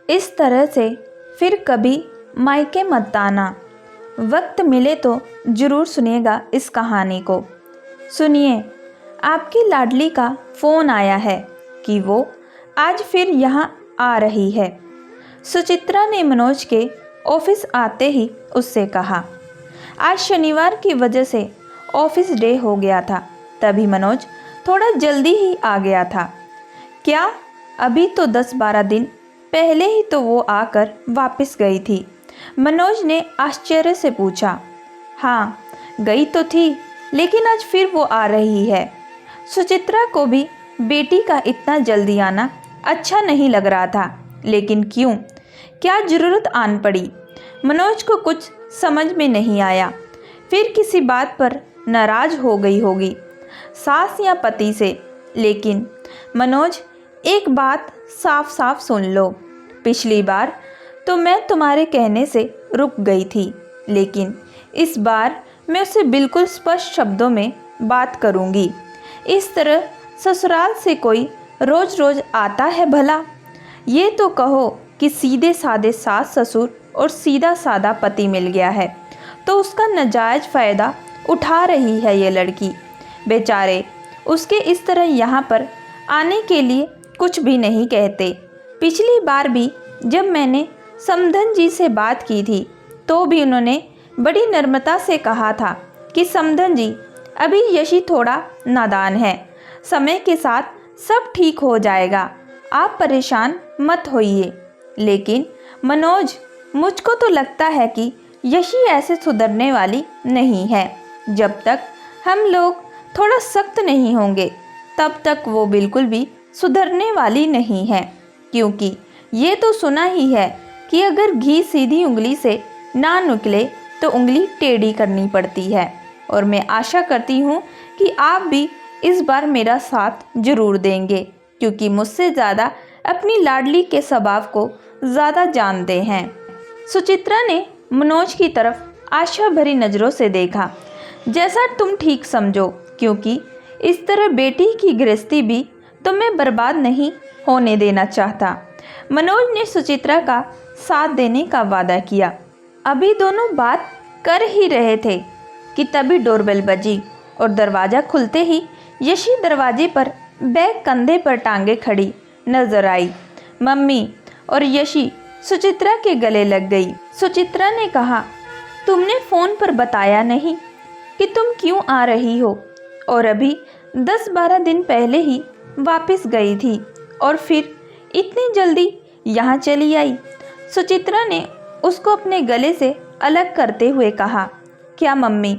इस तरह से फिर कभी मायके मत आना। वक्त मिले तो ज़रूर सुनिएगा इस कहानी को। सुनिए, आपकी लाडली का फ़ोन आया है कि वो आज फिर यहाँ आ रही है। सुचित्रा ने मनोज के ऑफिस आते ही उससे कहा। आज शनिवार की वजह से ऑफिस डे हो गया था, तभी मनोज थोड़ा जल्दी ही आ गया था। क्या अभी तो 10-12 दिन पहले ही तो वो आकर वापस गई थी? मनोज ने आश्चर्य से पूछा। हाँ, गई तो थी, लेकिन आज फिर वो आ रही है। सुचित्रा को भी बेटी का इतना जल्दी आना अच्छा नहीं लग रहा था, लेकिन क्यों, क्या ज़रूरत आन पड़ी? मनोज को कुछ समझ में नहीं आया। फिर किसी बात पर नाराज़ हो गई होगी, सास या पति से। लेकिन मनोज, एक बात साफ साफ सुन लो। पिछली बार तो मैं तुम्हारे कहने से रुक गई थी, लेकिन इस बार मैं उसे बिल्कुल स्पष्ट शब्दों में बात करूंगी। इस तरह ससुराल से कोई रोज़ रोज़ आता है भला? ये तो कहो कि सीधे साधे सास ससुर और सीधा साधा पति मिल गया है, तो उसका नाजायज़ फ़ायदा उठा रही है ये लड़की। बेचारे उसके इस तरह यहाँ पर आने के लिए कुछ भी नहीं कहते। पिछली बार भी जब मैंने समधन जी से बात की थी, तो भी उन्होंने बड़ी नम्रता से कहा था कि समधन जी, अभी यशी थोड़ा नादान है, समय के साथ सब ठीक हो जाएगा, आप परेशान मत होइए। लेकिन मनोज, मुझको तो लगता है कि यशी ऐसे सुधरने वाली नहीं है। जब तक हम लोग थोड़ा सख्त नहीं होंगे, तब तक वो बिल्कुल भी सुधरने वाली नहीं है। क्योंकि ये तो सुना ही है कि अगर घी सीधी उंगली से ना निकले तो उंगली टेढ़ी करनी पड़ती है। और मैं आशा करती हूँ कि आप भी इस बार मेरा साथ जरूर देंगे, क्योंकि मुझसे ज़्यादा अपनी लाडली के स्वभाव को ज़्यादा जानते हैं। सुचित्रा ने मनोज की तरफ आशा भरी नज़रों से देखा। जैसा तुम ठीक समझो, क्योंकि इस तरह बेटी की गृहस्थी भी तो मैं बर्बाद नहीं होने देना चाहता। मनोज ने सुचित्रा का साथ देने का वादा किया। अभी दोनों बात कर ही रहे थे कि तभी डोरबेल बजी और दरवाज़ा खुलते ही यशी दरवाजे पर बैग कंधे पर टांगे खड़ी नजर आई। मम्मी और यशी सुचित्रा के गले लग गई। सुचित्रा ने कहा, तुमने फ़ोन पर बताया नहीं कि तुम क्यों आ रही हो, और अभी 10-12 दिन पहले ही वापस गई थी और फिर इतनी जल्दी यहाँ चली आई। सुचित्रा ने उसको अपने गले से अलग करते हुए कहा। क्या मम्मी,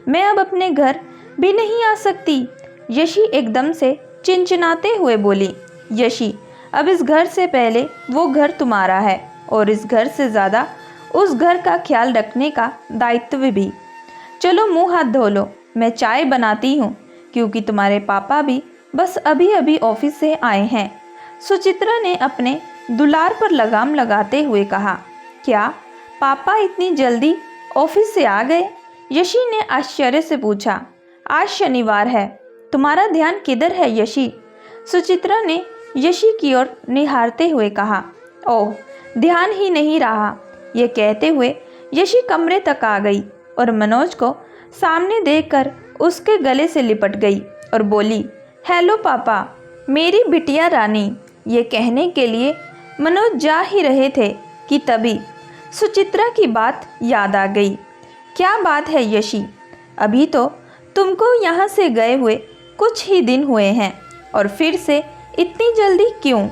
मैं अब अपने घर भी नहीं आ सकती? यशी एकदम से चिनचिनाते हुए बोली। यशी, अब इस घर से पहले वो घर तुम्हारा है, और इस घर से ज़्यादा उस घर का ख्याल रखने का दायित्व भी। चलो मुंह हाथ धो लो, मैं चाय बनाती हूँ, क्योंकि तुम्हारे पापा भी बस अभी अभी ऑफिस से आए हैं। सुचित्रा ने अपने दुलार पर लगाम लगाते हुए कहा। क्या पापा इतनी जल्दी ऑफिस से आ गए? यशी ने आश्चर्य से पूछा। आज शनिवार है, तुम्हारा ध्यान किधर है यशी? सुचित्रा ने यशी की ओर निहारते हुए कहा। ओह, ध्यान ही नहीं रहा। ये कहते हुए यशी कमरे तक आ गई और मनोज को सामने देखकर उसके गले से लिपट गई और बोली, हेलो पापा, मेरी बिटिया रानी। ये कहने के लिए मनोज जा ही रहे थे कि तभी सुचित्रा की बात याद आ गई। क्या बात है यशी, अभी तो तुमको यहाँ से गए हुए कुछ ही दिन हुए हैं, और फिर से इतनी जल्दी क्यों?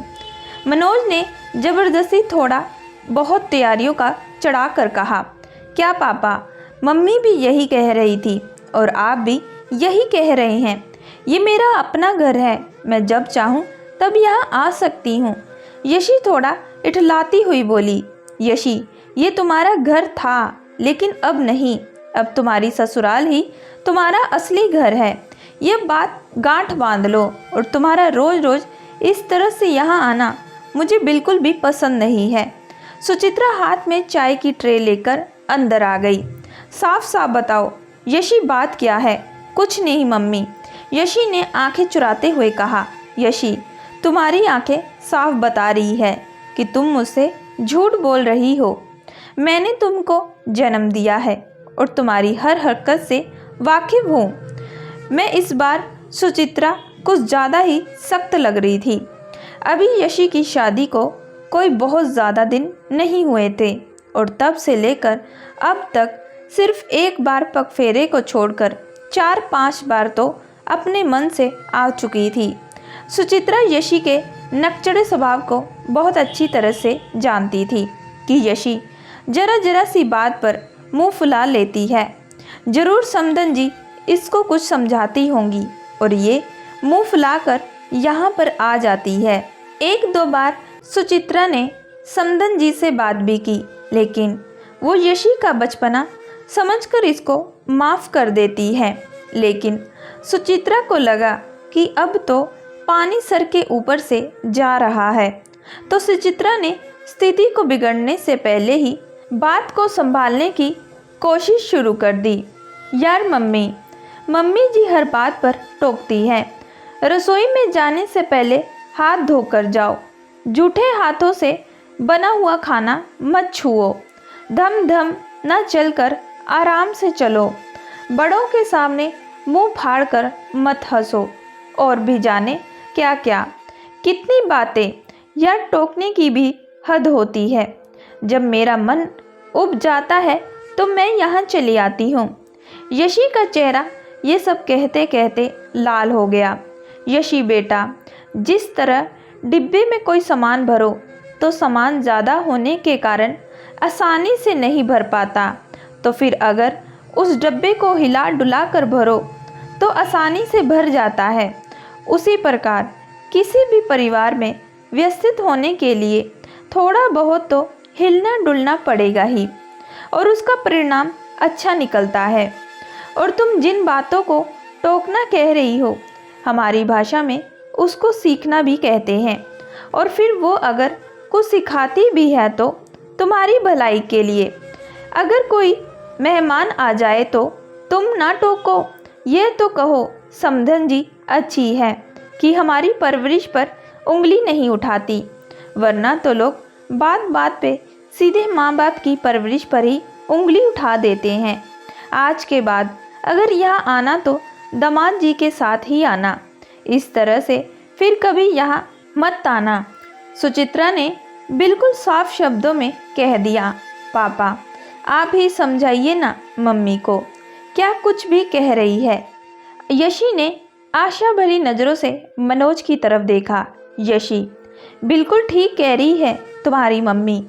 मनोज ने ज़बरदस्ती थोड़ा बहुत तैयारियों का चढ़ा कर कहा। क्या पापा, मम्मी भी यही कह रही थी और आप भी यही कह रहे हैं। ये मेरा अपना घर है, मैं जब चाहूँ तब यहाँ आ सकती हूँ। यशी थोड़ा इठलाती हुई बोली। यशी, ये तुम्हारा घर था, लेकिन अब नहीं। अब तुम्हारी ससुराल ही तुम्हारा असली घर है। ये बात गांठ बांध लो। और तुम्हारा रोज़ रोज़ इस तरह से यहाँ आना मुझे बिल्कुल भी पसंद नहीं है। सुचित्रा हाथ में चाय की ट्रे लेकर अंदर आ गई। साफ साफ बताओ यशी, बात क्या है? कुछ नहीं मम्मी, यशी ने आंखें चुराते हुए कहा। यशी, तुम्हारी आंखें साफ बता रही है कि तुम मुझसे झूठ बोल रही हो। मैंने तुमको जन्म दिया है और तुम्हारी हर हरकत से वाकिफ हूँ। मैं इस बार सुचित्रा कुछ ज़्यादा ही सख्त लग रही थी। अभी यशी की शादी को कोई बहुत ज़्यादा दिन नहीं हुए थे और तब से लेकर अब तक सिर्फ एक बार पगफेरे को छोड़कर 4-5 बार तो अपने मन से आ चुकी थी। सुचित्रा यशी के नकचढ़े स्वभाव को बहुत अच्छी तरह से जानती थी कि यशी जरा जरा सी बात पर मुंह फुला लेती है। जरूर समधन जी इसको कुछ समझाती होंगी और ये मुंह फुलाकर यहाँ पर आ जाती है। 1-2 बार सुचित्रा ने समधन जी से बात भी की, लेकिन वो यशी का बचपना समझकर इसको माफ़ कर देती है। लेकिन सुचित्रा को लगा कि अब तो पानी सर के ऊपर से जा रहा है, तो सुचित्रा ने स्थिति को बिगड़ने से पहले ही बात को संभालने की कोशिश शुरू कर दी। यार मम्मी जी हर बात पर टोकती हैं। रसोई में जाने से पहले हाथ धोकर जाओ, जूठे हाथों से बना हुआ खाना मत छुओ, धम धम न चलकर आराम से चलो, बड़ों के सामने मुंह फाड़कर मत हंसो, और भी जाने क्या क्या कितनी बातें। यार टोकने की भी हद होती है। जब मेरा मन उब जाता है तो मैं यहाँ चली आती हूँ। यशी का चेहरा ये सब कहते कहते लाल हो गया। यशी बेटा, जिस तरह डिब्बे में कोई सामान भरो तो सामान ज़्यादा होने के कारण आसानी से नहीं भर पाता, तो फिर अगर उस डब्बे को हिला डुला कर भरो तो आसानी से भर जाता है। उसी प्रकार किसी भी परिवार में व्यवस्थित होने के लिए थोड़ा बहुत तो हिलना डुलना पड़ेगा ही, और उसका परिणाम अच्छा निकलता है। और तुम जिन बातों को टोकना कह रही हो, हमारी भाषा में उसको सीखना भी कहते हैं। और फिर वो अगर कुछ सिखाती भी है तो तुम्हारी भलाई के लिए। अगर कोई मेहमान आ जाए तो तुम ना टोको, ये तो कहो समधन जी अच्छी है कि हमारी परवरिश पर उंगली नहीं उठाती, वरना तो लोग बात बात पे सीधे माँ बाप की परवरिश पर ही उंगली उठा देते हैं। आज के बाद अगर यहाँ आना तो दामाद जी के साथ ही आना, इस तरह से फिर कभी यहाँ मत आना। सुचित्रा ने बिल्कुल साफ शब्दों में कह दिया। पापा आप ही समझाइए ना मम्मी को, क्या कुछ भी कह रही है। यशी ने आशा भरी नज़रों से मनोज की तरफ देखा। यशी बिल्कुल ठीक कह रही है तुम्हारी मम्मी,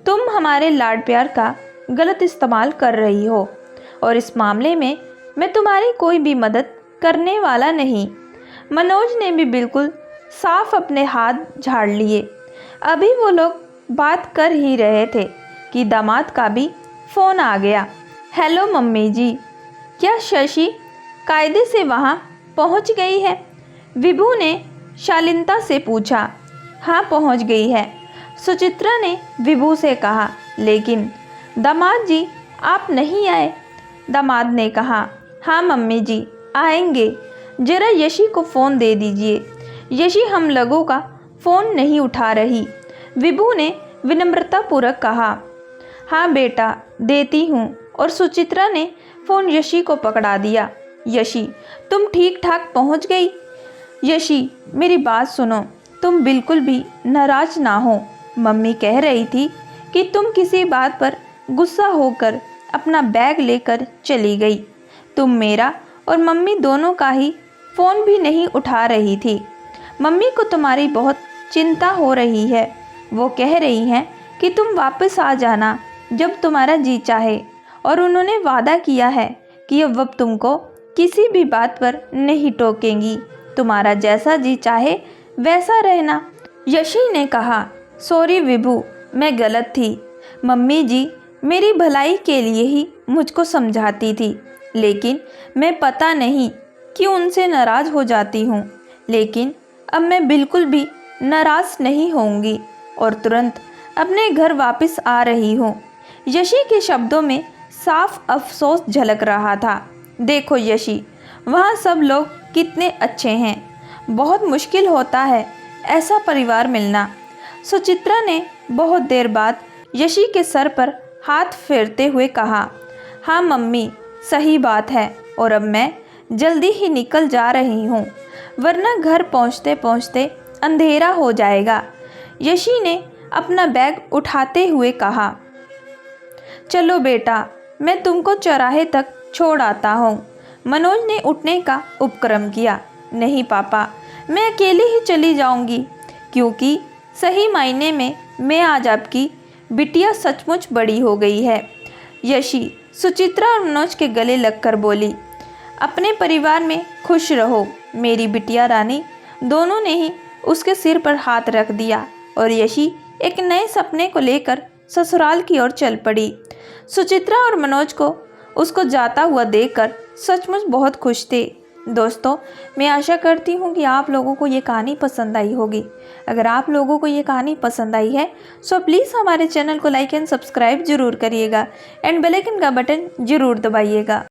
तुम हमारे लाड प्यार का गलत इस्तेमाल कर रही हो, और इस मामले में मैं तुम्हारी कोई भी मदद करने वाला नहीं। मनोज ने भी बिल्कुल साफ अपने हाथ झाड़ लिए। अभी वो लोग बात कर ही रहे थे कि दामाद का भी फ़ोन आ गया। हेलो मम्मी जी, क्या शशि कायदे से वहाँ पहुँच गई है? विभू ने शालीनता से पूछा। हाँ पहुँच गई है, सुचित्रा ने विभू से कहा। लेकिन दामाद जी आप नहीं आए? दामाद ने कहा। हाँ मम्मी जी आएंगे, जरा यशी को फ़ोन दे दीजिए। यशी हम लोगों का फ़ोन नहीं उठा रही, विभू ने विनम्रतापूर्वक कहा। हाँ बेटा देती हूँ, और सुचित्रा ने फ़ोन यशी को पकड़ा दिया। यशी तुम ठीक ठाक पहुँच गई? यशी मेरी बात सुनो, तुम बिल्कुल भी नाराज़ ना हो। मम्मी कह रही थी कि तुम किसी बात पर गुस्सा होकर अपना बैग लेकर चली गई। तुम मेरा और मम्मी दोनों का ही फ़ोन भी नहीं उठा रही थी। मम्मी को तुम्हारी बहुत चिंता हो रही है। वो कह रही हैं कि तुम वापस आ जाना जब तुम्हारा जी चाहे, और उन्होंने वादा किया है कि अब तुमको किसी भी बात पर नहीं टोकेंगी, तुम्हारा जैसा जी चाहे वैसा रहना। यशी ने कहा। सॉरी विभू, मैं गलत थी। मम्मी जी मेरी भलाई के लिए ही मुझको समझाती थी, लेकिन मैं पता नहीं क्यों उनसे नाराज़ हो जाती हूँ। लेकिन अब मैं बिल्कुल भी नाराज़ नहीं होंगी और तुरंत अपने घर वापस आ रही हूँ। यशी के शब्दों में साफ अफसोस झलक रहा था। देखो यशी, वहाँ सब लोग कितने अच्छे हैं, बहुत मुश्किल होता है ऐसा परिवार मिलना। सुचित्रा ने बहुत देर बाद यशी के सर पर हाथ फेरते हुए कहा, हाँ मम्मी, सही बात है और अब मैं जल्दी ही निकल जा रही हूँ, वरना घर पहुँचते पहुँचते अंधेरा हो जाएगा। यशी ने अपना बैग उठाते हुए कहा, चलो बेटा, मैं तुमको चौराहे तक छोड़ आता हूँ। मनोज ने उठने का उपक्रम किया। नहीं पापा, मैं अकेले ही चली जाऊँगी, क्योंकि सही मायने में मैं आज आपकी बिटिया सचमुच बड़ी हो गई है। यशी सुचित्रा और मनोज के गले लगकर बोली, अपने परिवार में खुश रहो मेरी बिटिया रानी। दोनों ने ही उसके सिर पर हाथ रख दिया और यशी एक नए सपने को लेकर ससुराल की ओर चल पड़ी। सुचित्रा और मनोज को उसको जाता हुआ देखकर सचमुच बहुत खुश थे। दोस्तों, मैं आशा करती हूँ कि आप लोगों को ये कहानी पसंद आई होगी। अगर आप लोगों को ये कहानी पसंद आई है तो प्लीज़ हमारे चैनल को लाइक एंड सब्सक्राइब जरूर करिएगा एंड बेल आइकन का बटन जरूर दबाइएगा।